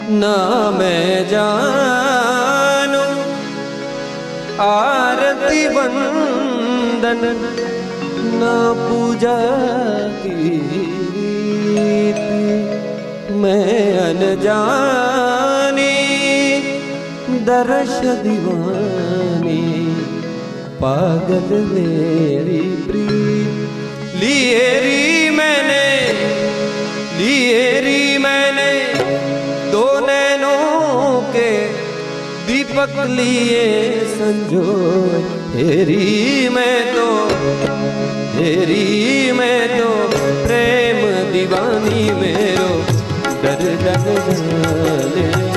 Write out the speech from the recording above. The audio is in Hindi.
ना मैं जानू आरती वंदन ना पूजा की मैं अनजानी दर्श दीवानी पागल मेरी प्रीत लिए री मैंने दो नैनों के दीपक लिए संजो हेरी मैं तो प्रेम दीवानी मेरो दर्द जाने